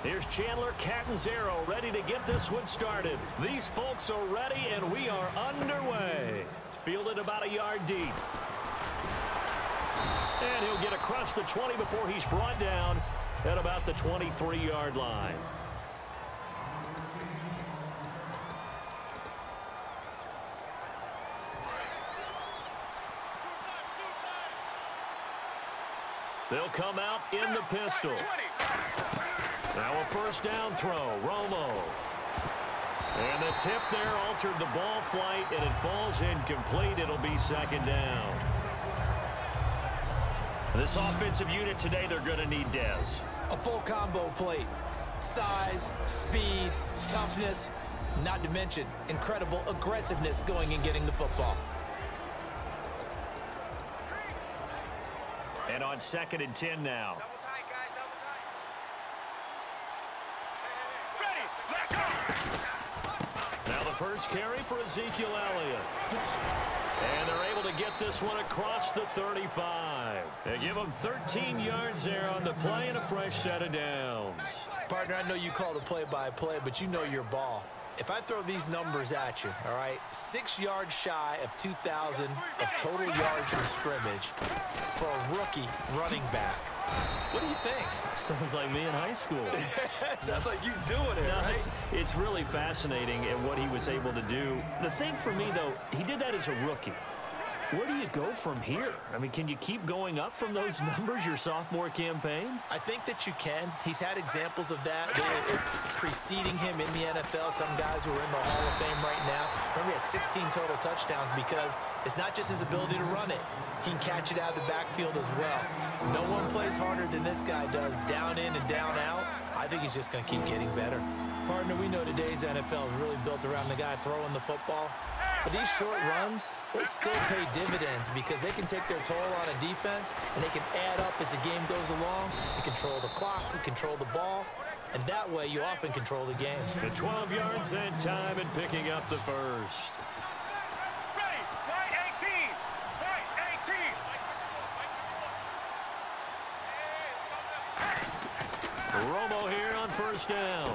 Here's Chandler Catanzaro ready to get this one started. These folks are ready, and we are underway. Fielded about a yard deep. And he'll get across the 20 before he's brought down at about the 23-yard line. They'll come out in the pistol. Now a first down throw, Romo. And the tip there altered the ball flight, and it falls incomplete. It'll be second down. This offensive unit today, they're going to need Dez. A full combo plate. Size, speed, toughness, not to mention incredible aggressiveness going and getting the football. And on 2nd and 10 now. Now the first carry for Ezekiel Elliott. And they're able to get this one across the 35. They give him 13 yards there on the play and a fresh set of downs. Partner, I know you call the play-by-play, but you know your ball. If I throw these numbers at you, all right, 6 yards shy of 2,000 of total yards from scrimmage for a rookie running back. What do you think? Sounds like me in high school. Sounds like you doing it, right? It's really fascinating at what he was able to do. The thing for me, though, he did that as a rookie. Where do you go from here? I mean, can you keep going up from those numbers your sophomore campaign? I think that you can. He's had examples of that preceding him in the NFL. Some guys who are in the Hall of Fame right now. Remember, he had 16 total touchdowns because it's not just his ability to run it. He can catch it out of the backfield as well. No one plays harder than this guy does, down in and down out. I think he's just going to keep getting better. Partner, we know today's NFL is really built around the guy throwing the football. But these short runs, they still pay dividends because they can take their toll on a defense, and they can add up as the game goes along. They control the clock, they control the ball, and that way you often control the game. The 12 yards that time and picking up the first. Ready, right 18, right 18. Romo here on first down.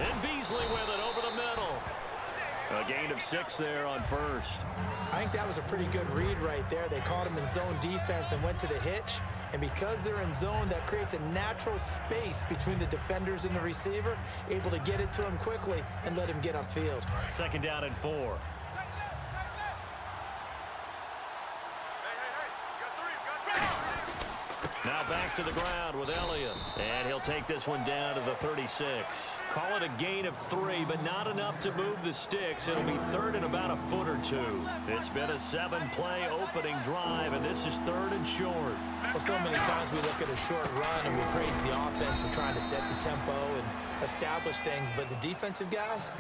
And Beasley with it over the middle. A gain of 6 there on first. I think that was a pretty good read right there. They caught him in zone defense and went to the hitch. And because they're in zone, that creates a natural space between the defenders and the receiver, able to get it to him quickly and let him get upfield. 2nd down and 4. Now back to the ground with Elliott. And he'll take this one down to the 36. Call it a gain of 3, but not enough to move the sticks. It'll be 3rd and about a foot or 2. It's been a 7-play opening drive, and this is 3rd and short. Well, so many times we look at a short run and we praise the offense for trying to set the tempo and establish things, but the defensive guys,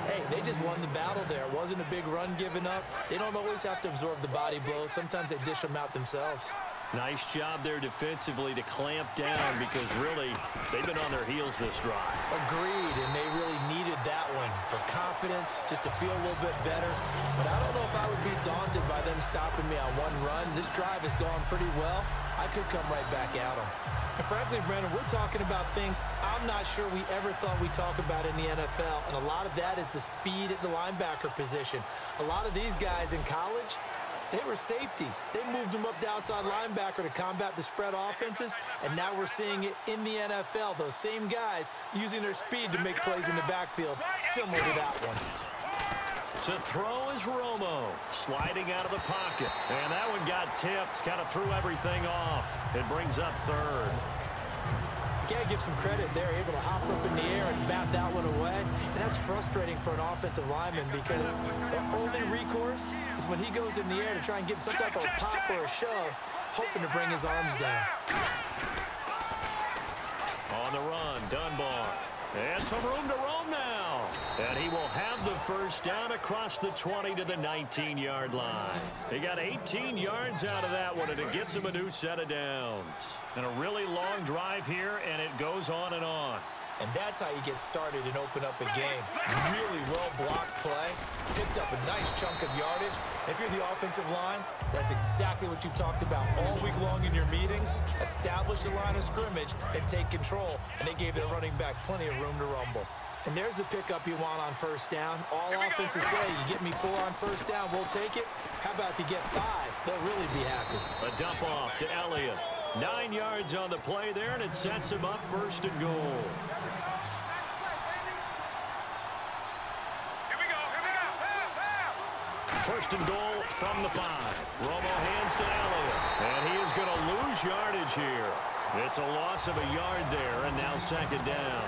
hey, they just won the battle there. It wasn't a big run given up. They don't always have to absorb the body blows. Sometimes they dish them out themselves. Nice job there defensively to clamp down because really they've been on their heels this drive. Agreed, and they really needed that one for confidence, just to feel a little bit better. But I don't know if I would be daunted by them stopping me on one run. This drive has gone pretty well. I could come right back at them. And frankly, Brandon, we're talking about things I'm not sure we ever thought we'd talk about in the NFL, and a lot of that is the speed at the linebacker position. A lot of these guys in college, they were safeties. They moved them up to outside linebacker to combat the spread offenses, and now we're seeing it in the NFL. Those same guys using their speed to make plays in the backfield, similar to that one. To throw is Romo, sliding out of the pocket. And that one got tipped, kind of threw everything off. It brings up 3rd. You gotta give some credit there, able to hop up in the air and bat that one away. And that's frustrating for an offensive lineman because the only recourse is when he goes in the air to try and give some type of a pop or a shove, hoping to bring his arms down. On the run, Dunbar. And some room to roam now. And he will have the first down across the 20 to the 19-yard line. He got 18 yards out of that one, and it gets him a new set of downs. And a really long drive here, and it goes on and on. And that's how you get started and open up a game. Really well-blocked play. Picked up a nice chunk of yardage. If you're the offensive line, that's exactly what you've talked about all week long in your meetings. Establish the line of scrimmage and take control. And they gave their running back plenty of room to rumble. And there's the pickup you want on first down. All offenses say, you get me 4 on first down, we'll take it. How about if you get 5? They'll really be happy. A dump off to Elliott. 9 yards on the play there, and it sets him up 1st and goal. Here we go. 1st and goal from the 5. Romo hands to Elliott, and he is going to lose yardage here. It's a loss of a yard there, and now 2nd down.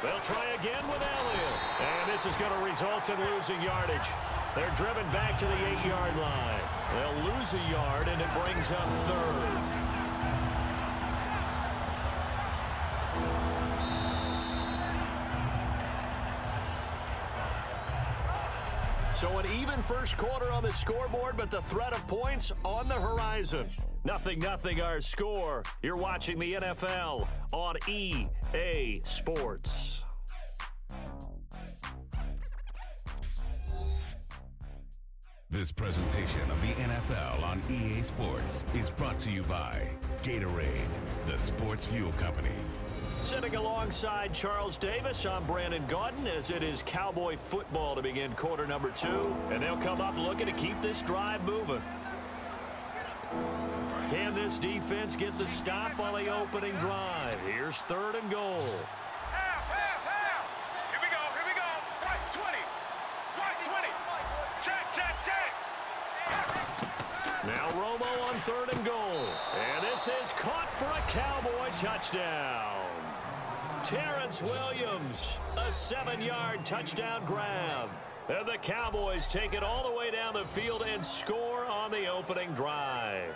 They'll try again with Elliott. And this is going to result in losing yardage. They're driven back to the 8-yard line. They'll lose a yard, and it brings up 3rd. So an even first quarter on the scoreboard, but the threat of points on the horizon. 0-0 our score. You're watching the NFL on EA Sports. This presentation of the NFL on EA Sports is brought to you by Gatorade, the sports fuel company. Sitting alongside Charles Davis, I'm Brandon Gaudin, as it is Cowboy football to begin quarter number 2. And they'll come up looking to keep this drive moving. Can this defense get the stop on the opening drive? Here's 3rd and goal. Here we go. Right 20. Check. Now Romo on 3rd and goal. And this is caught for a Cowboy touchdown. Terrence Williams, a 7-yard touchdown grab. And the Cowboys take it all the way down the field and score on the opening drive.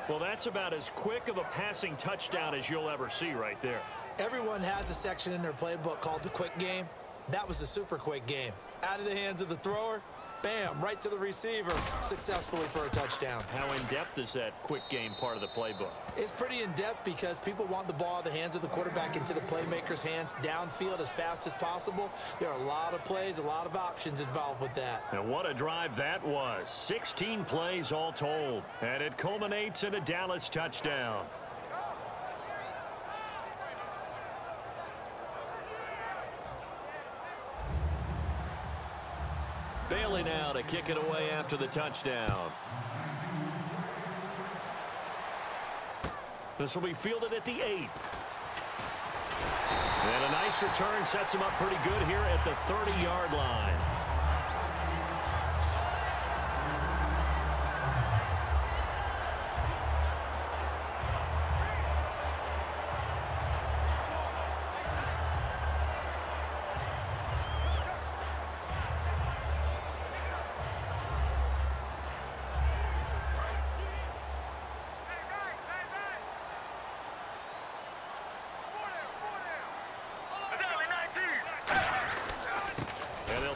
Well, that's about as quick of a passing touchdown as you'll ever see right there. Everyone has a section in their playbook called the quick game. That was a super quick game. Out of the hands of the thrower, bam, right to the receiver, successfully for a touchdown. How in-depth is that quick game part of the playbook? It's pretty in-depth because people want the ball out of the hands of the quarterback into the playmaker's hands downfield as fast as possible. There are a lot of plays, a lot of options involved with that. And what a drive that was. 16 plays all told. And it culminates in a Dallas touchdown. Bailey now to kick it away after the touchdown. This will be fielded at the 8. And a nice return sets him up pretty good here at the 30-yard line.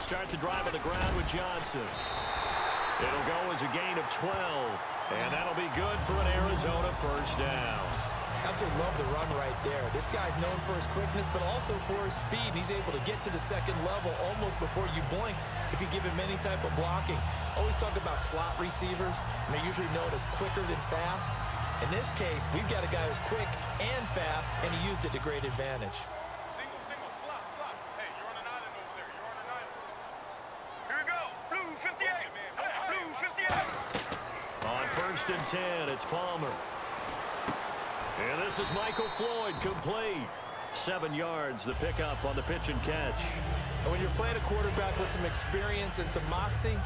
Start the drive on the ground with Johnson. It'll go as a gain of 12, and that'll be good for an Arizona 1st down. Absolutely love the run right there. This guy's known for his quickness, but also for his speed. He's able to get to the 2nd level almost before you blink if you give him any type of blocking. Always talk about slot receivers, and they're usually known as quicker than fast. In this case, we've got a guy who's quick and fast, and he used it to great advantage. Single, slot. Hey, you're on an island over there. You're on an island. Here we go. Blue 58. Blue 58. On 1st and 10, it's Palmer. And this is Michael Floyd, complete. 7 yards, the pickup on the pitch and catch. And when you're playing a quarterback with some experience and some moxie,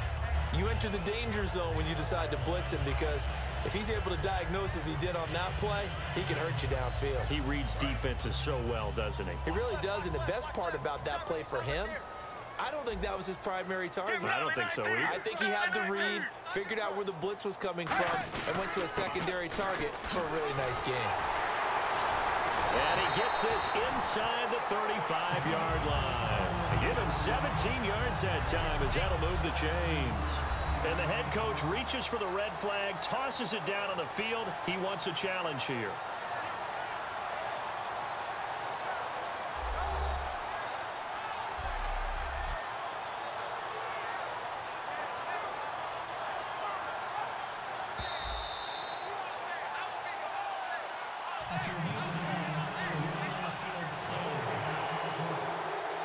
you enter the danger zone when you decide to blitz him, because if he's able to diagnose as he did on that play, he can hurt you downfield. He reads defenses so well, doesn't he? He really does, and the best part about that play for him, I don't think that was his primary target. I don't think so either. I think he had the read, figured out where the blitz was coming from, and went to a secondary target for a really nice game. And he gets this inside the 35-yard line. Give him 17 yards that time, as that'll move the chains. And the head coach reaches for the red flag, tosses it down on the field. He wants a challenge here.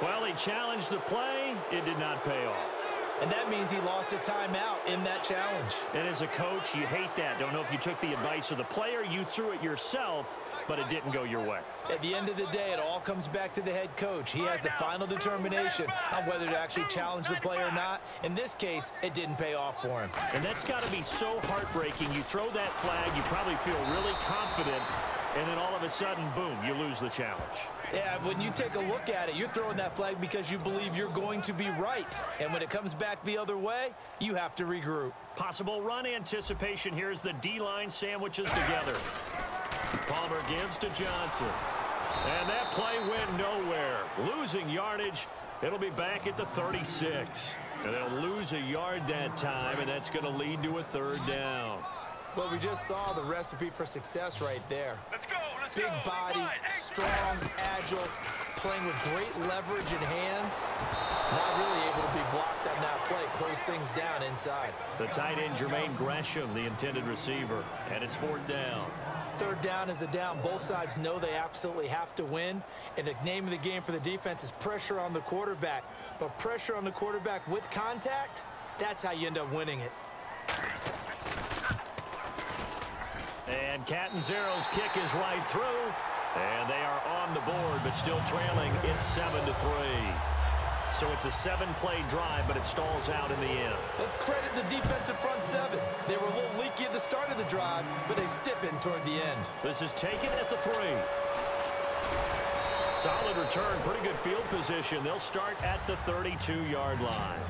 Well, he challenged the play. It did not pay off. And that means he lost a timeout in that challenge. And as a coach, you hate that. Don't know if you took the advice of the player, you threw it yourself, but it didn't go your way. At the end of the day, it all comes back to the head coach. He has the final determination on whether to actually challenge the play or not. In this case, it didn't pay off for him. And that's got to be so heartbreaking. You throw that flag, you probably feel really confident, and then all of a sudden, boom, you lose the challenge. Yeah, when you take a look at it, you're throwing that flag because you believe you're going to be right. And when it comes back the other way, you have to regroup. Possible run anticipation here as the D-line sandwiches together. Palmer gives to Johnson. And that play went nowhere. Losing yardage. It'll be back at the 36. And they'll lose a yard that time, and that's going to lead to a third down. Well, we just saw the recipe for success right there. Let's go. Let's Big go. body, strong, agile, playing with great leverage in hands. Not really able to be blocked on that play. Close things down inside. The tight end, Jermaine Gresham, the intended receiver. And it's fourth down. Third down is the down. Both sides know they absolutely have to win. And the name of the game for the defense is pressure on the quarterback. But pressure on the quarterback with contact, that's how you end up winning it. And Catanzaro's kick is right through. And they are on the board, but still trailing. It's 7-3. So it's a 7-play drive, but it stalls out in the end. Let's credit the defensive front seven. They were a little leaky at the start of the drive, but they stiffened toward the end. This is taken at the 3. Solid return, pretty good field position. They'll start at the 32-yard line.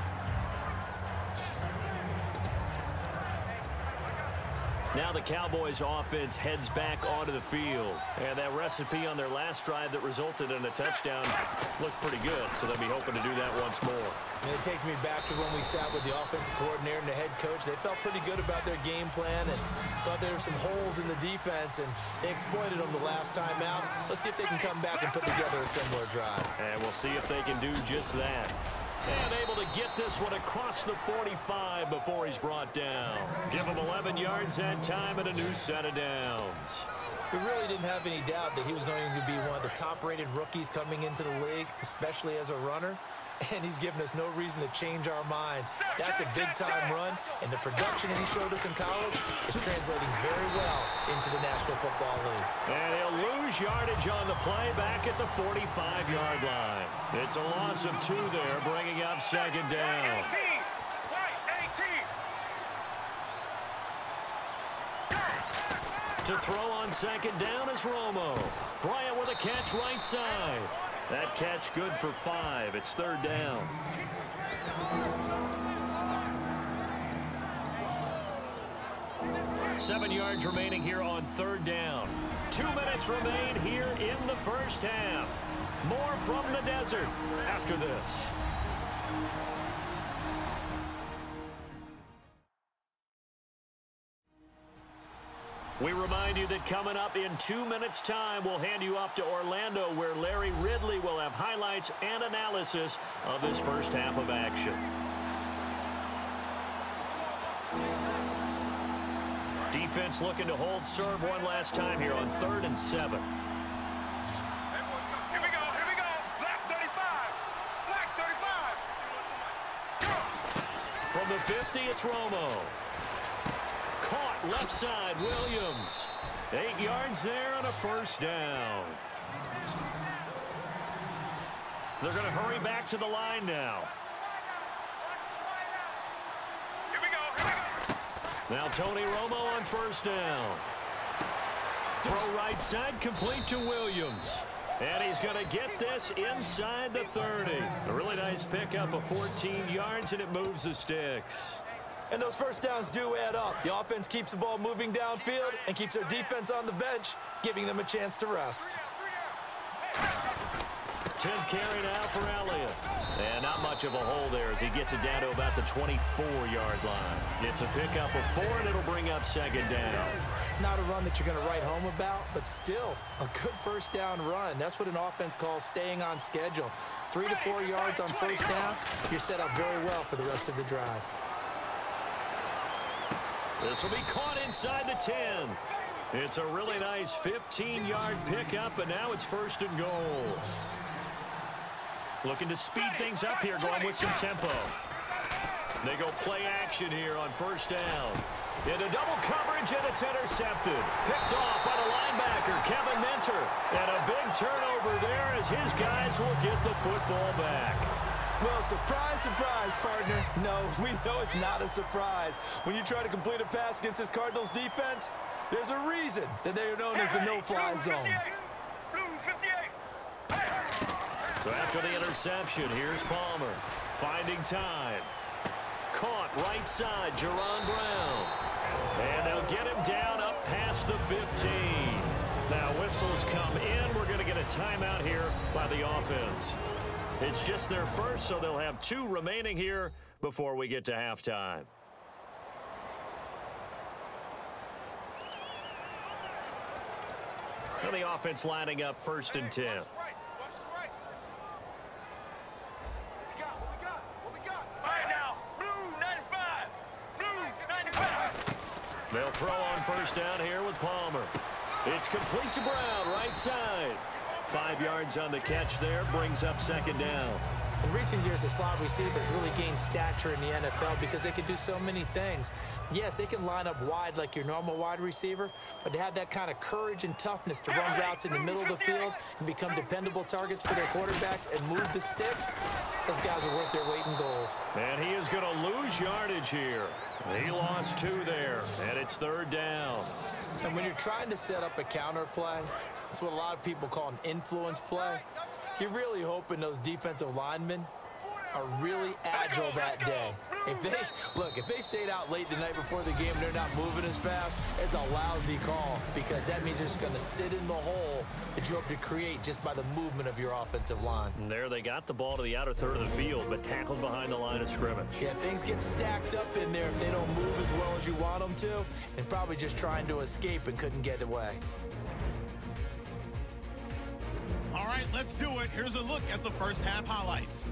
Now the Cowboys offense heads back onto the field. And that recipe on their last drive that resulted in a touchdown looked pretty good, so they'll be hoping to do that once more. And it takes me back to when we sat with the offensive coordinator and the head coach. They felt pretty good about their game plan and thought there were some holes in the defense, and they exploited them the last time out. Let's see if they can come back and put together a similar drive. And we'll see if they can do just that. And able to get this one across the 45 before he's brought down. Give him 11 yards that time and a new set of downs. We really didn't have any doubt that he was going to be one of the top-rated rookies coming into the league, especially as a runner. And he's given us no reason to change our minds. That's a big-time run, and the production that he showed us in college is translating very well into the National Football League. And he'll lose yardage on the play back at the 45-yard line. It's a loss of 2 there, bringing up second down. 18. To throw on second down is Romo. Bryant with a catch right side. That catch good for 5. It's third down. Seven yards remaining here on third down. 2 minutes remain here in the first half. More from the desert after this. We remind you that coming up in 2 minutes' time, we'll hand you off to Orlando, where Larry Ridley will have highlights and analysis of this first half of action. Defense looking to hold serve one last time here on 3rd and 7. Here we go. Black 35. Black 35. From the 50, it's Romo. Caught left side, Williams. 8 yards there on a first down. They're going to hurry back to the line now. Here we go. Now Tony Romo on first down. Throw right side, complete to Williams. And he's going to get this inside the 30. A really nice pickup of 14 yards, and it moves the sticks. And those first downs do add up. The offense keeps the ball moving downfield and keeps their defense on the bench, giving them a chance to rest. 10th carry now for Elliott. And not much of a hole there as he gets it down to about the 24-yard line. It's a pickup of 4, and it'll bring up second down. Not a run that you're going to write home about, but still a good first down run. That's what an offense calls staying on schedule. 3 to 4 yards on first down, you're set up very well for the rest of the drive. This will be caught inside the 10. It's a really nice 15-yard pickup, and now it's first and goal. Looking to speed things up here, going with some tempo. They go play action here on first down. Into double coverage, and it's intercepted. Picked off by the linebacker, Kevin Minter. And a big turnover there as his guys will get the football back. Well, surprise, surprise, partner. No, we know it's not a surprise. When you try to complete a pass against this Cardinals defense, there's a reason that they are known as the no-fly zone. So after the interception, here's Palmer. Finding time. Caught right side, Jerron Brown. And they'll get him down up past the 15. Now whistles come in. We're going to get a timeout here by the offense. It's just their first, so they'll have 2 remaining here before we get to halftime. Now the offense lining up first and 10. They'll throw on first down here with Palmer. It's complete to Brown, right side. 5 yards on the catch there, brings up second down. In recent years, the slot receivers really gained stature in the NFL because they can do so many things. Yes, they can line up wide like your normal wide receiver, but to have that kind of courage and toughness to run routes in the middle of the field and become dependable targets for their quarterbacks and move the sticks, those guys are worth their weight in gold. And he is going to lose yardage here. He lost 2 there, and it's third down. And when you're trying to set up a counter play, it's what a lot of people call an influence play. You're really hoping those defensive linemen are really agile that day. If they stayed out late the night before the game and they're not moving as fast, it's a lousy call because that means they're just going to sit in the hole that you hope to create just by the movement of your offensive line. And there they got the ball to the outer third of the field, but tackled behind the line of scrimmage. Yeah, things get stacked up in there if they don't move as well as you want them to, and probably just trying to escape and couldn't get away. All right, let's do it. Here's a look at the first half highlights.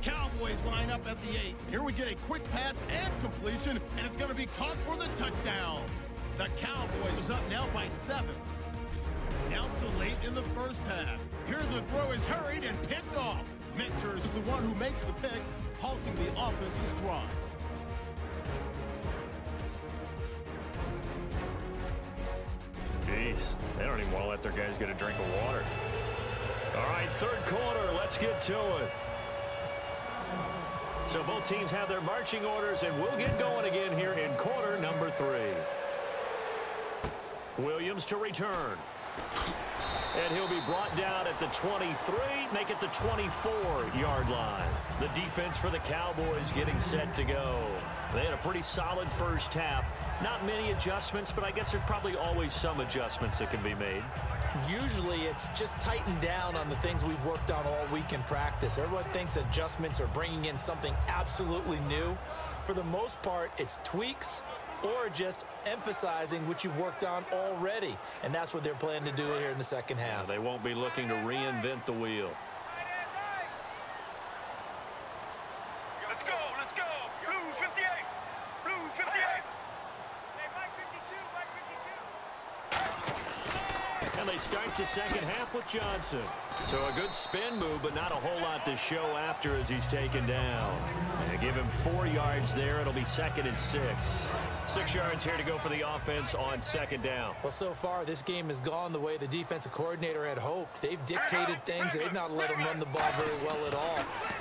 Cowboys line up at the 8. Here we get a quick pass and completion, and it's going to be caught for the touchdown. The Cowboys is up now by 7. Now to late in the first half. Here the throw is hurried and picked off. Minter is the one who makes the pick, halting the offense's drive. Jeez, they don't even want to let their guys get a drink of water. All right, third quarter, let's get to it. So both teams have their marching orders, and we'll get going again here in quarter number 3. Williams to return. And he'll be brought down at the 23, make it the 24-yard line. The defense for the Cowboys getting set to go. They had a pretty solid first half. Not many adjustments, but I guess there's probably always some adjustments that can be made. Usually it's just tightened down on the things we've worked on all week in practice. Everyone thinks adjustments are bringing in something absolutely new. For the most part, it's tweaks or just emphasizing what you've worked on already. And that's what they're planning to do here in the second half. They won't be looking to reinvent the wheel. Let's go, let's go. Blue 58. Blue 58. Hey, Mike 52, Mike 52. And they start the second half with Johnson. So a good spin move, but not a whole lot to show after as he's taken down. And they give him 4 yards there. It'll be second and 6. 6 yards here to go for the offense on second down. Well, so far, this game has gone the way the defensive coordinator had hoped. They've dictated things, and they've not let them run the ball very well at all.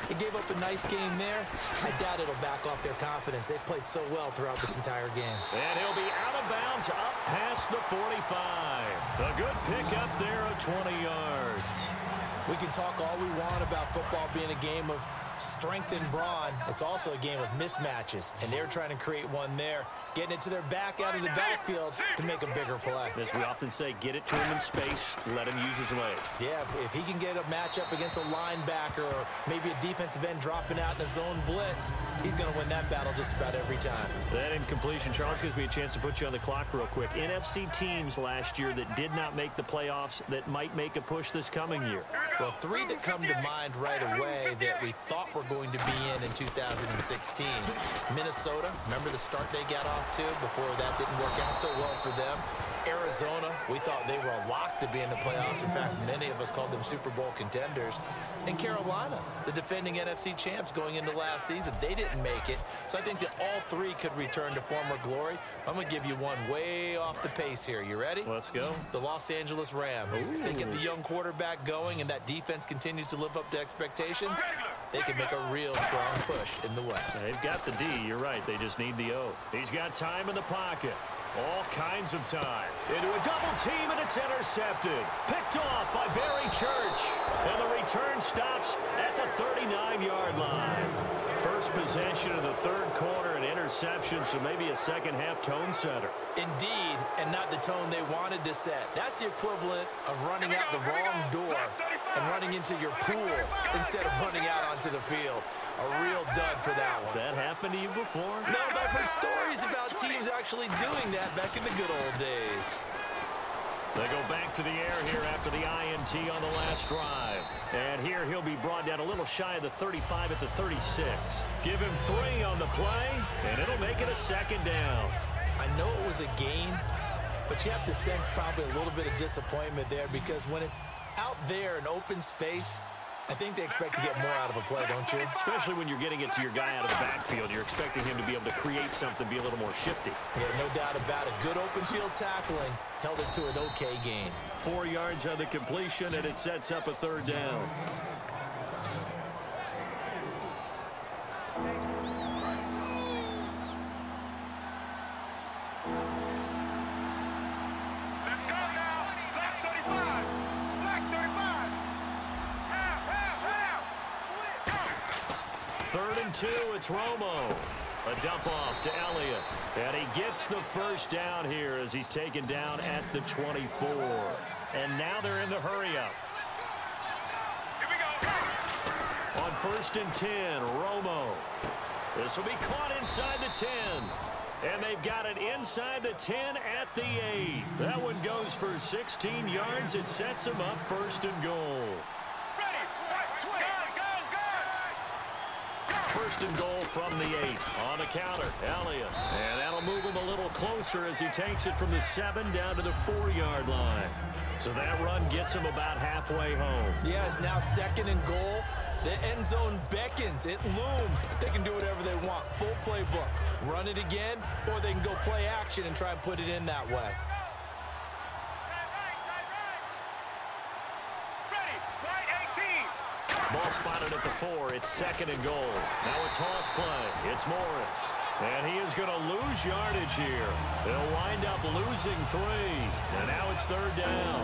They gave up a nice game there. I doubt it'll back off their confidence. They've played so well throughout this entire game. And he'll be out of bounds up past the 45. A good pickup there of 20 yards. We can talk all we want about football being a game of strength and brawn. It's also a game of mismatches, and they're trying to create one there, getting it to their back out of the backfield to make a bigger play. As we often say, get it to him in space, let him use his legs. Yeah, if he can get a matchup against a linebacker or maybe a defensive end dropping out in a zone blitz, he's going to win that battle just about every time. That incompletion, Charles, gives me a chance to put you on the clock real quick. NFC teams last year that did not make the playoffs that might make a push this coming year. Well, three that come to mind right away that we thought were going to be in 2016. Minnesota, remember the start they got off to before that didn't work out so well for them. Arizona, we thought they were a lock to be in the playoffs. In fact, many of us called them Super Bowl contenders. And Carolina, the defending NFC champs going into last season, they didn't make it. So I think that all three could return to former glory. I'm going to give you one way off the pace here. You ready? Let's go. The Los Angeles Rams. They get the young quarterback going, and that defense continues to live up to expectations. They can make a real strong push in the West. They've got the D. You're right. They just need the O. He's got time in the pocket. All kinds of time. Into a double team, and it's intercepted. Picked off by Barry Church. And the return stops at the 39-yard line. First possession of the third quarter, an interception, so maybe a second-half tone setter. Indeed, and not the tone they wanted to set. That's the equivalent of running out the wrong door and running into your pool instead of running out onto the field. A real dud for that one. Has that happened to you before? No, but I've heard stories about teams actually doing that back in the good old days. They go back to the air here after the INT on the last drive. And here he'll be brought down a little shy of the 35 at the 36. Give him 3 on the play, and it'll make it a second down. I know it was a gain, but you have to sense probably a little bit of disappointment there because when it's out there in open space, I think they expect to get more out of a play, don't you? Especially when you're getting it to your guy out of the backfield. You're expecting him to be able to create something, be a little more shifty. Yeah, no doubt about it. Good open field tackling held it to an okay gain. 4 yards on the completion, and it sets up a third down. Let's go now. Black 35. Black 35. Half. 3rd and 2, it's Romo. A dump off to Elliott. And he gets the first down here as he's taken down at the 24. And now they're in the hurry-up. Here we go. On 1st and 10, Romo. This will be caught inside the 10. And they've got it inside the 10 at the 8. That one goes for 16 yards. It sets them up 1st and goal. Ready. Go. 1st and goal from the 8. On the counter, Elliott. And that'll move him a little closer as he takes it from the 7 down to the 4-yard line. So that run gets him about halfway home. Yeah, it's now 2nd and goal. The end zone beckons. It looms. They can do whatever they want. Full playbook. Run it again, or they can go play action and try and put it in that way. Ready. Right 18. Ball spotted at the 4. It's 2nd and goal. Now a toss play. It's Morris. And he is going to lose yardage here. They'll wind up losing 3. And now it's 3rd down.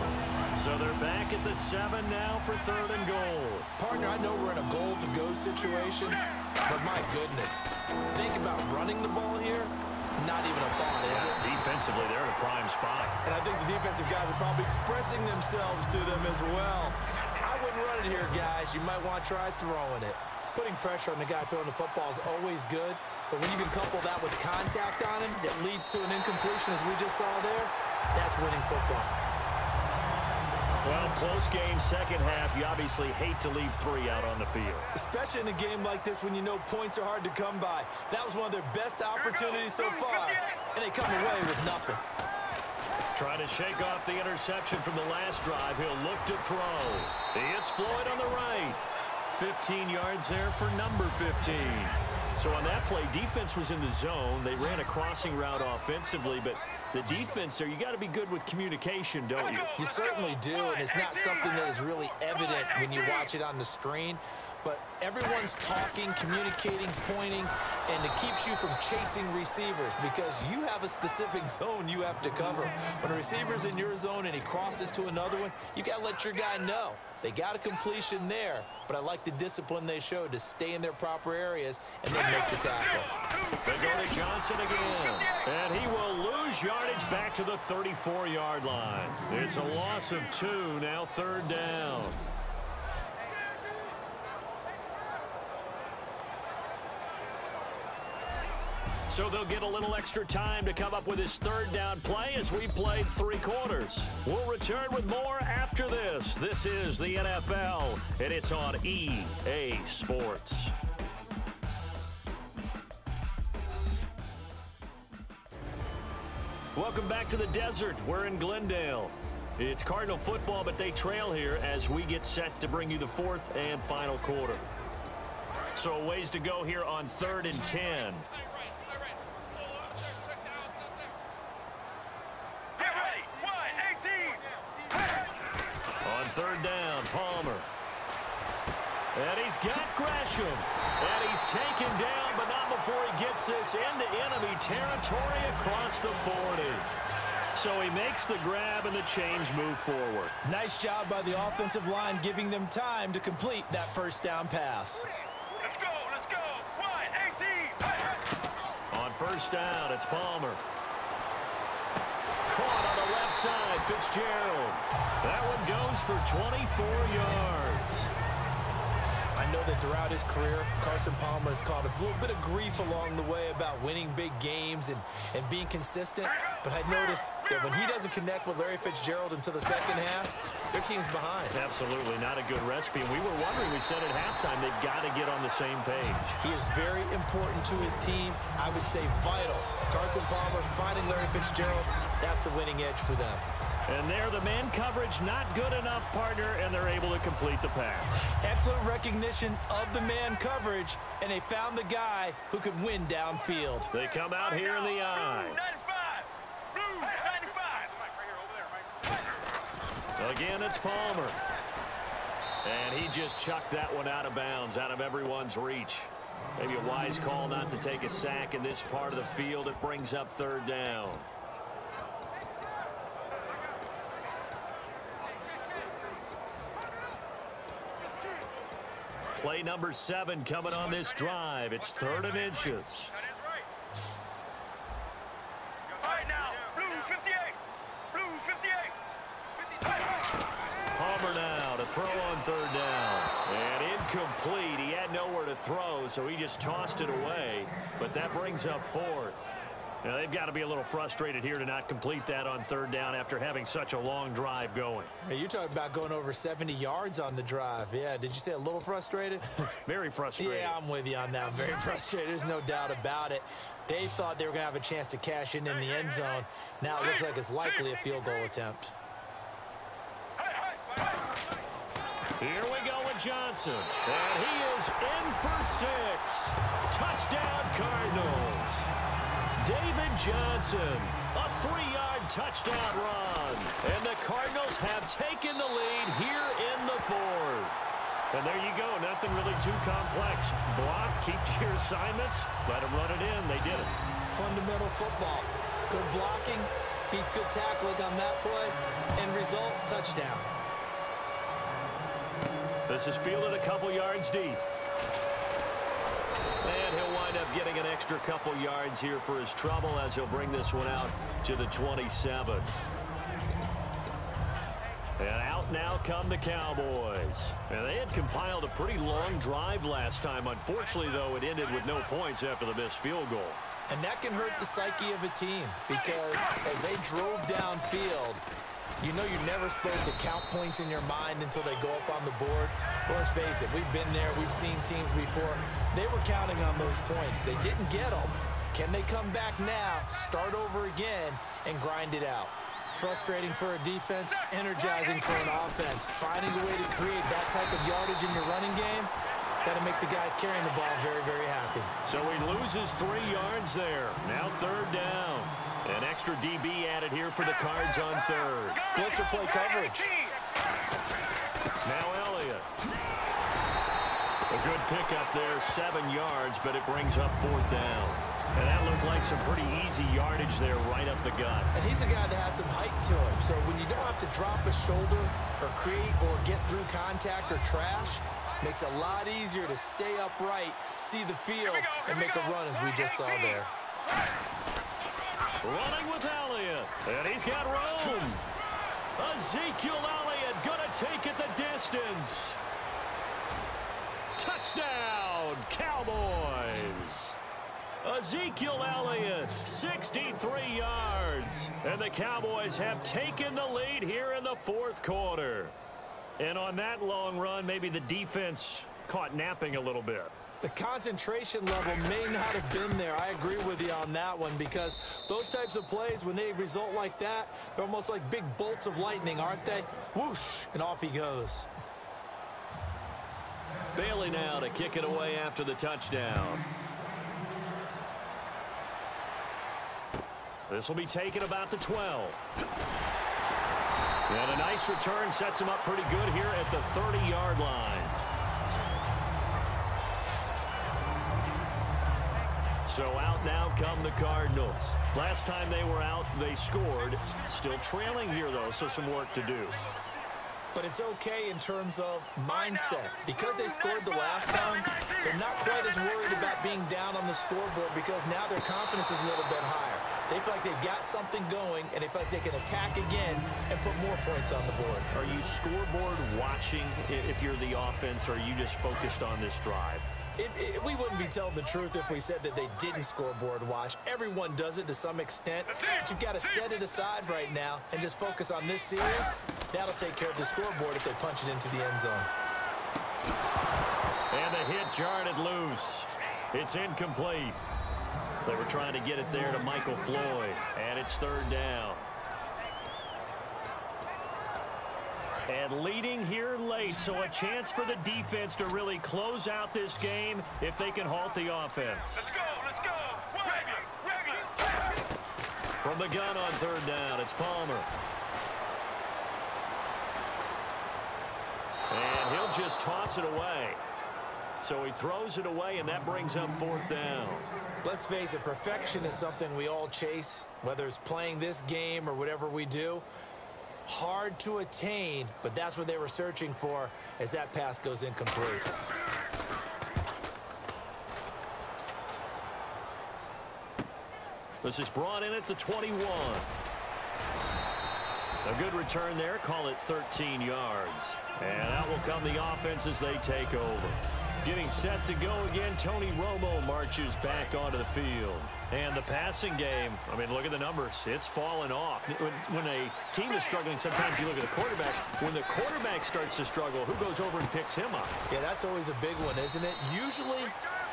So they're back at the 7 now for 3rd and goal. Partner, I know we're in a goal-to-go situation, but my goodness, think about running the ball here. Not even a thought, is it? Defensively, they're in a prime spot. And I think the defensive guys are probably expressing themselves to them as well. I wouldn't run it here, guys. You might want to try throwing it. Putting pressure on the guy throwing the football is always good, but when you can couple that with contact on him that leads to an incompletion, as we just saw there, that's winning football. Well, close game, second half. You obviously hate to leave 3 out on the field. Especially in a game like this when you know points are hard to come by. That was one of their best opportunities so far, and they come away with nothing. Trying to shake off the interception from the last drive. He'll look to throw. It's Floyd on the right. 15 yards there for number 15. So on that play, defense was in the zone. They ran a crossing route offensively, but the defense there, you got to be good with communication, don't you? You certainly do, and it's not something that is really evident when you watch it on the screen. But everyone's talking, communicating, pointing, and it keeps you from chasing receivers because you have a specific zone you have to cover. When a receiver's in your zone and he crosses to another one, you got to let your guy know. They got a completion there, but I like the discipline they showed to stay in their proper areas and then make the tackle. They go to Johnson again, and he will lose yardage back to the 34-yard line. It's a loss of 2, now 3rd down. So they'll get a little extra time to come up with his 3rd down play as we played 3 quarters. We'll return with more after this. This is the NFL, and it's on EA Sports. Welcome back to the desert. We're in Glendale. It's Cardinal football, but they trail here as we get set to bring you the 4th and final quarter. So a ways to go here on 3rd and 10. On 3rd down, Palmer. And he's got Gresham. And he's taken down, but not before he gets this into enemy territory across the 40. So he makes the grab and the change move forward. Nice job by the offensive line giving them time to complete that 1st down pass. Let's go, let's go. 1, 18. On 1st down, it's Palmer. Caught on the left side, Fitzgerald. That one goes for 24 yards. I know that throughout his career, Carson Palmer has caught a little bit of grief along the way about winning big games and being consistent. But I noticed that when he doesn't connect with Larry Fitzgerald until the 2nd half, their team's behind. Absolutely not a good recipe. And we were wondering, we said at halftime, they've got to get on the same page. He is very important to his team. I would say vital. Carson Palmer finding Larry Fitzgerald, that's the winning edge for them. And there, the man coverage not good enough, partner, and they're able to complete the pass. Excellent recognition of the man coverage, and they found the guy who could win downfield. They come out here in the eye. 95. Blue, 95. Again, it's Palmer. And he just chucked that one out of bounds, out of everyone's reach. Maybe a wise call not to take a sack in this part of the field. It brings up 3rd down. Play number 7 coming on this drive. It's 3rd and inches. That is right. All right now, blue 58. Blue 58. Palmer now to throw on 3rd down. And incomplete. He had nowhere to throw, so he just tossed it away. But that brings up 4th. Now, they've got to be a little frustrated here to not complete that on 3rd down after having such a long drive going. Hey, you're talking about going over 70 yards on the drive. Yeah, did you say a little frustrated? Very frustrated. Yeah, I'm with you on that. Very frustrated. There's no doubt about it. They thought they were going to have a chance to cash in the end zone. Now it looks like it's likely a field goal attempt. Here we go with Johnson. And he is in for 6. Touchdown, Cardinals. David Johnson, a 3-yard touchdown run. And the Cardinals have taken the lead here in the 4th. And there you go, nothing really too complex. Block, keep to your assignments, let them run it in. They did it. Fundamental football. Good blocking, beats good tackling on that play, and result, touchdown. This is fielded a couple yards deep. And he'll wind up getting an extra couple yards here for his trouble as he'll bring this one out to the 27. And out now come the Cowboys. And they had compiled a pretty long drive last time. Unfortunately, though, it ended with no points after the missed field goal. And that can hurt the psyche of a team because as they drove downfield, you know you're never supposed to count points in your mind until they go up on the board. Well, let's face it, we've been there. We've seen teams before. They were counting on those points. They didn't get them. Can they come back now, start over again, and grind it out? Frustrating for a defense, energizing for an offense. Finding a way to create that type of yardage in your running game, that'll make the guys carrying the ball very, very happy. So he loses 3 yards there. Now 3rd down. An extra DB added here for the Cards on 3rd. Blitzer play coverage. Now Elliott. A good pickup there, 7 yards, but it brings up 4th down. And that looked like some pretty easy yardage there right up the gut. And he's a guy that has some height to him. So when you don't have to drop a shoulder or create or get through contact or trash, makes it a lot easier to stay upright, see the field, and make a run as we just saw there. Running with Elliott. And he's got room. Ezekiel Elliott going to take it the distance. Touchdown, Cowboys. Ezekiel Elliott, 63 yards. And the Cowboys have taken the lead here in the fourth quarter. And on that long run, maybe the defense caught napping a little bit. The concentration level may not have been there. I agree with you on that one, because those types of plays, when they result like that, they're almost like big bolts of lightning, aren't they? Whoosh, and off he goes. Bailey now to kick it away after the touchdown. This will be taken about the 12. And a nice return sets him up pretty good here at the 30-yard line. So out now come the Cardinals. Last time they were out, they scored. Still trailing here, though, so some work to do. But it's okay in terms of mindset. Because they scored the last time, they're not quite as worried about being down on the scoreboard, because now their confidence is a little bit higher. They feel like they've got something going, and they feel like they can attack again and put more points on the board. Are you scoreboard watching if you're the offense, or are you just focused on this drive? We wouldn't be telling the truth if we said that they didn't scoreboard watch. Everyone does it to some extent. But you've got to set it aside right now and just focus on this series. That'll take care of the scoreboard if they punch it into the end zone. And the hit jarred it loose. It's incomplete. They were trying to get it there to Michael Floyd, and it's third down. And leading here late, so a chance for the defense to really close out this game if they can halt the offense. Let's go, let's go. Regular. From the gun on third down, it's Palmer. And he'll just toss it away. So he throws it away, and that brings up fourth down. Let's face it, perfection is something we all chase, whether it's playing this game or whatever we do. Hard to attain, but that's what they were searching for as that pass goes incomplete. This is brought in at the 21. A good return there. Call it 13 yards. And out will come the offense as they take over. Getting set to go again, Tony Romo marches back onto the field. And the passing game, I mean, look at the numbers. It's fallen off. When a team is struggling, sometimes you look at the quarterback. When the quarterback starts to struggle, who goes over and picks him up? Yeah, that's always a big one, isn't it? Usually,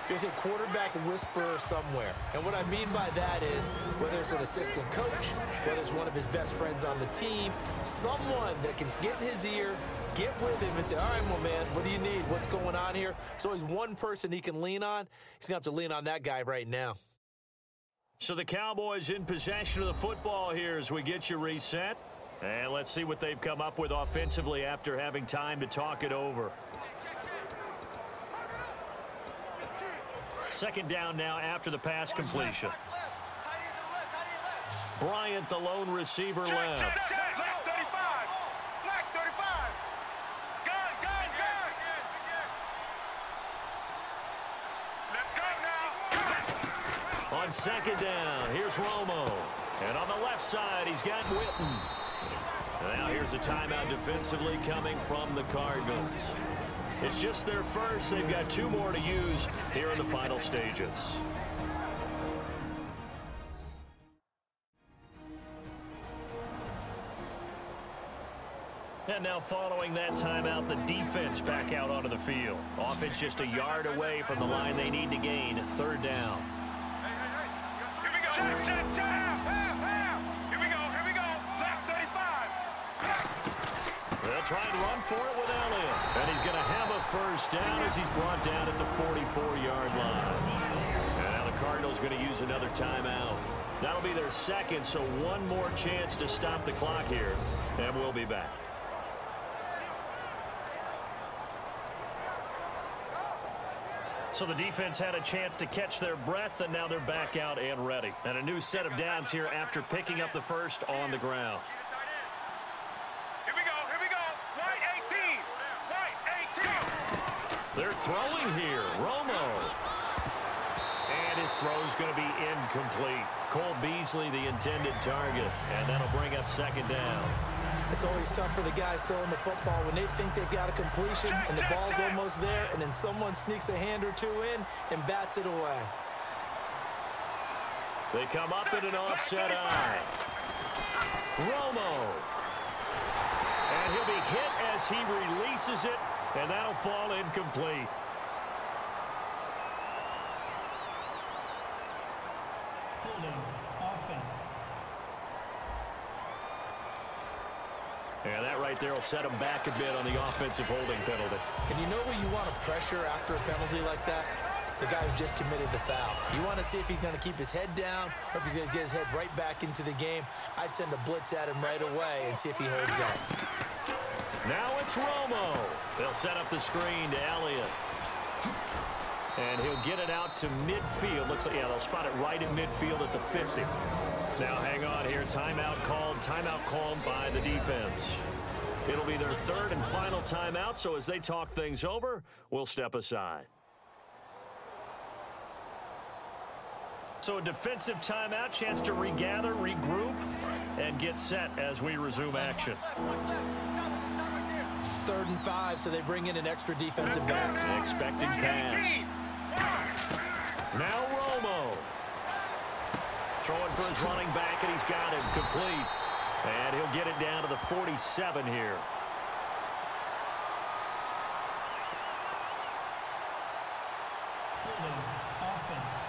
there's a quarterback whisperer somewhere. And what I mean by that is, whether it's an assistant coach, whether it's one of his best friends on the team, someone that can get in his ear, get with him and say, all right, well, man, what do you need? What's going on here? So he's one person he can lean on. He's going to have to lean on that guy right now. So the Cowboys in possession of the football here as we get you reset. And let's see what they've come up with offensively after having time to talk it over. Second down now after the pass completion. Bryant, the lone receiver, left. On second down, here's Romo. And on the left side, he's got Witten. Now here's a timeout defensively coming from the Cardinals. It's just their first. They've got two more to use here in the final stages. And now following that timeout, the defense back out onto the field. Offense just a yard away from the line they need to gain. Third down. Check. Here we go. Left 35. They'll try and run for it with Elliott. And he's going to have a first down as he's brought down at the 44-yard line. And now the Cardinals going to use another timeout. That'll be their second, so one more chance to stop the clock here. And we'll be back. So the defense had a chance to catch their breath, and now they're back out and ready. And a new set of downs here after picking up the first on the ground. Here we go. White 18. White 18. They're throwing here. Romo. And his throw's going to be incomplete. Cole Beasley, the intended target. And that'll bring up second down. It's always tough for the guys throwing the football when they think they've got a completion and the ball's almost there, and then someone sneaks a hand or two in and bats it away. They come up in an offset eye. Romo. And he'll be hit as he releases it, and that'll fall incomplete. Holding offense. And that right there will set him back a bit on the offensive holding penalty. And you know who you want to pressure after a penalty like that? The guy who just committed the foul. You want to see if he's going to keep his head down or if he's going to get his head right back into the game. I'd send a blitz at him right away and see if he holds up. Now it's Romo. They'll set up the screen to Elliott. And he'll get it out to midfield. Looks like, yeah, they'll spot it right in midfield at the 50. Now hang on here. Timeout called by the defense. It'll be their third and final timeout, so as they talk things over, we'll step aside. So a defensive timeout, chance to regather, regroup, and get set as we resume action. 3rd and 5, so they bring in an extra defensive back. Expecting pass. Now Romo. Throwing for his running back, and he's got him complete. And he'll get it down to the 47 here. Holding offense.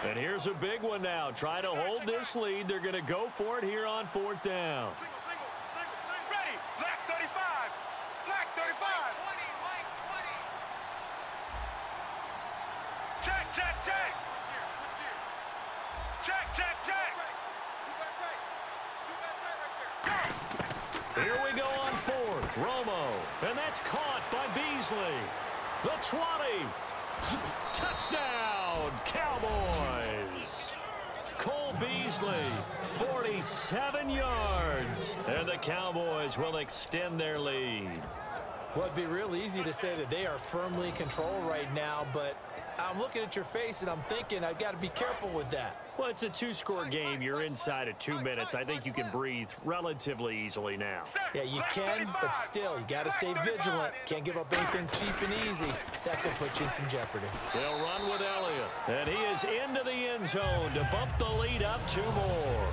And here's a big one now. Try to hold this lead. They're going to go for it here on 4th down. Single. Ready. Black 35. Black 35. 20. Mike 20. Check. Here we go on 4th. Romo. And that's caught by Beasley. The 20. Touchdown, Cowboys. Cole Beasley, 47 yards. And the Cowboys will extend their lead. Well, it'd be real easy to say that they are firmly in control right now, but I'm looking at your face and I'm thinking I've got to be careful with that. Well, it's a 2-score game. You're inside of 2 minutes. I think you can breathe relatively easily now. Yeah, you can, but still, you got to stay vigilant. Can't give up anything cheap and easy. That could put you in some jeopardy. They'll run with Elliott, and he is into the end zone to bump the lead up 2 more.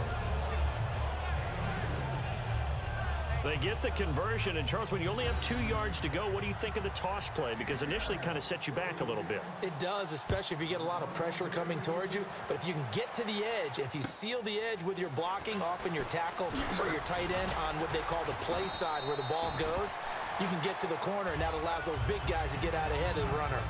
They get the conversion, and Charles, when you only have 2 yards to go, what do you think of the toss play? Because initially it kind of sets you back a little bit. It does, especially if you get a lot of pressure coming towards you. But if you can get to the edge, if you seal the edge with your blocking, often your tackle or your tight end on what they call the play side where the ball goes, you can get to the corner, and that allows those big guys to get out ahead of the runner.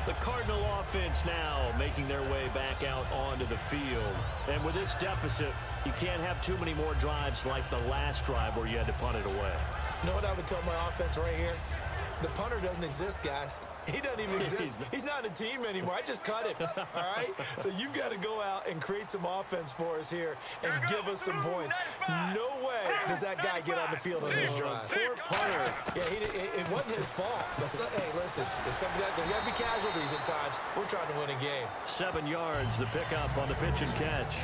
The Cardinal offense now making their way back out onto the field. And with this deficit, you can't have too many more drives like the last drive where you had to punt it away. You know what I would tell my offense right here? The punter doesn't exist, guys. He doesn't even exist. He's not a team anymore. I just cut him, all right? So you've got to go out and create some offense for us here and give us some points. No way does that guy get on the field on this drive. Poor punter. Yeah, it wasn't his fault. But hey, listen, there's got to be casualties at times. We're trying to win a game. 7 yards, the pickup on the pitch and catch.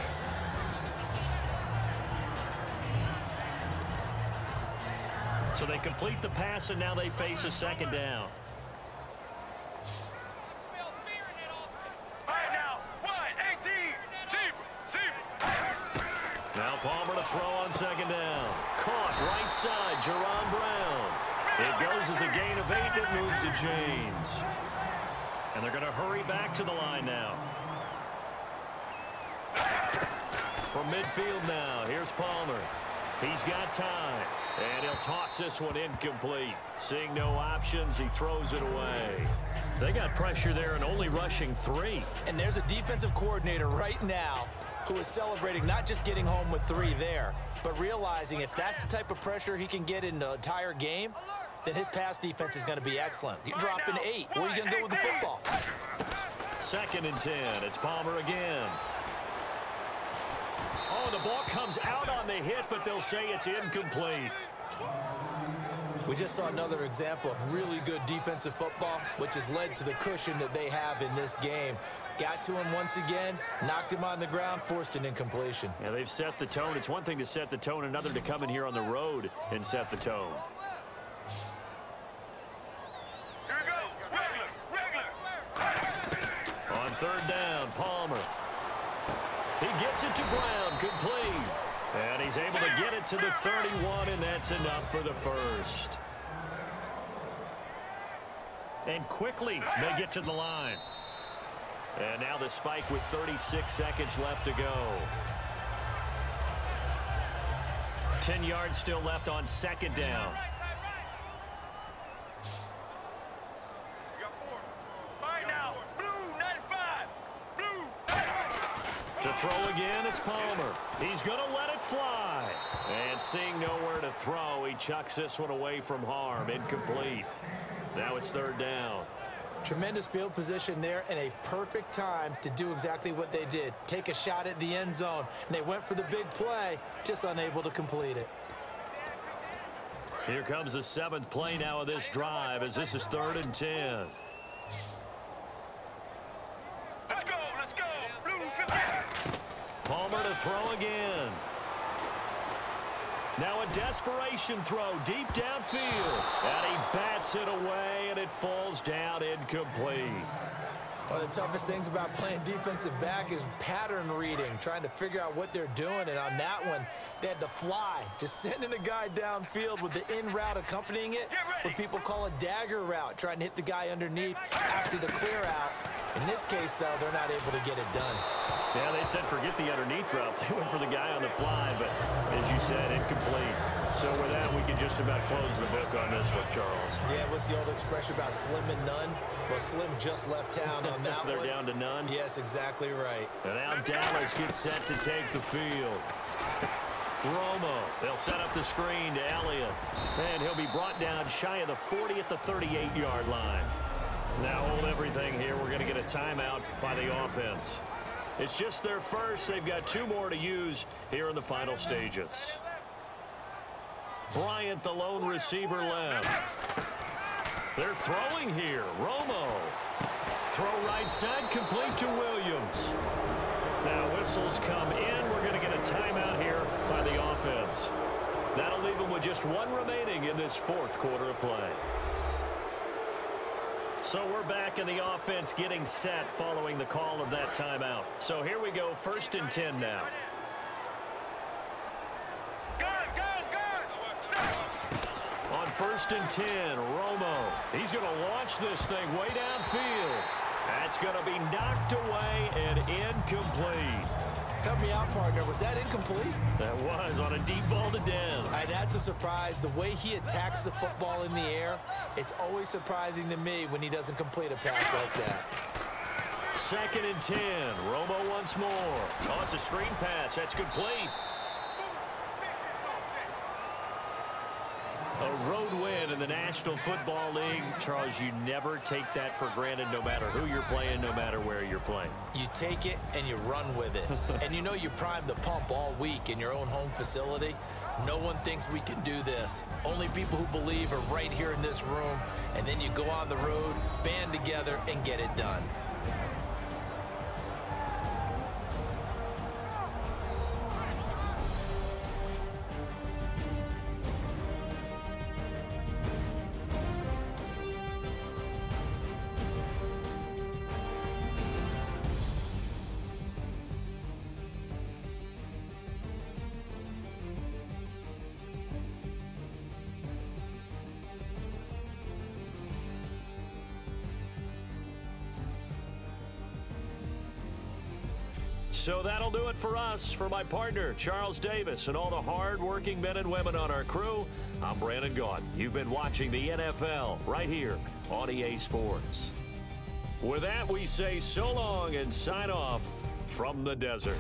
So they complete the pass, and now they face a second down. Now Palmer to throw on second down. Caught right side, Jerron Brown. It goes as a gain of 8. It moves the chains. And they're going to hurry back to the line now. From midfield now, here's Palmer. He's got time, and he'll toss this one incomplete. Seeing no options, he throws it away. They got pressure there and only rushing 3. And there's a defensive coordinator right now who is celebrating not just getting home with 3 there, but realizing if that's the type of pressure he can get in the entire game, then his pass defense is going to be excellent. You're dropping 8. What are you going to do with the football? 2nd and 10. It's Palmer again. Oh, the ball comes out on the hit, but they'll say it's incomplete. We just saw another example of really good defensive football, which has led to the cushion that they have in this game. Got to him once again, knocked him on the ground, forced an incompletion. Yeah, they've set the tone. It's one thing to set the tone, another to come in here on the road and set the tone. Here we go. Regular. On 3rd down, Palmer. He gets it to Brown, complete. And he's able to get it to the 31, and that's enough for the first. And quickly, they get to the line. And now the spike with 36 seconds left to go. 10 yards still left on 2nd down. You got 4. All right now. Blue 95. Blue. To throw again, it's Palmer. He's going to let it fly. And seeing nowhere to throw, he chucks this one away from harm. Incomplete. Now it's 3rd down. Tremendous field position there and a perfect time to do exactly what they did. Take a shot at the end zone. And they went for the big play, just unable to complete it. Here comes the 7th play now of this drive as this is 3rd and 10. Let's go. Let's go. Blue 50. Palmer to throw again. Now a desperation throw deep downfield. And he bats it away, and it falls down incomplete. One of the toughest things about playing defensive back is pattern reading, trying to figure out what they're doing. And on that one, they had the fly, just sending a guy downfield with the in route accompanying it, what people call a dagger route, trying to hit the guy underneath after the clear out. In this case, though, they're not able to get it done. Yeah, they said forget the underneath route. They went for the guy on the fly, but as you said, incomplete. So with that, we can just about close the book on this one, Charles. Yeah, what's the old expression about slim and none? Well, Slim just left town on that They're one. down to none. Yes, exactly right. And now Dallas gets set to take the field. Romo, they'll set up the screen to Elliott. And he'll be brought down shy of the 40 at the 38-yard line. Now hold everything here. We're going to get a timeout by the offense. It's just their first. They've got 2 more to use here in the final stages. Bryant, the lone receiver, left. They're throwing here. Romo. Throw right side, complete to Williams. Now whistles come in. We're going to get a timeout here by the offense. That'll leave them with just 1 remaining in this 4th quarter of play. So we're back in the offense getting set following the call of that timeout. So here we go, 1st and 10 now. On 1st and 10, Romo. He's going to launch this thing way downfield. That's going to be knocked away and incomplete. Help me out, partner. Was that incomplete? That was on a deep ball to Dem. And that's a surprise. The way he attacks the football in the air, it's always surprising to me when he doesn't complete a pass like that. 2nd and 10. Romo once more. Oh, it's a screen pass. That's complete. A road win in the National Football League. Charles, you never take that for granted no matter who you're playing, no matter where you're playing. You take it and you run with it. And you know you primed the pump all week in your own home facility. No one thinks we can do this. Only people who believe are right here in this room. And then you go on the road, band together, and get it done. So that'll do it for us. For my partner, Charles Davis, and all the hard-working men and women on our crew, I'm Brandon Gaudin. You've been watching the NFL right here on EA Sports. With that, we say so long and sign off from the desert.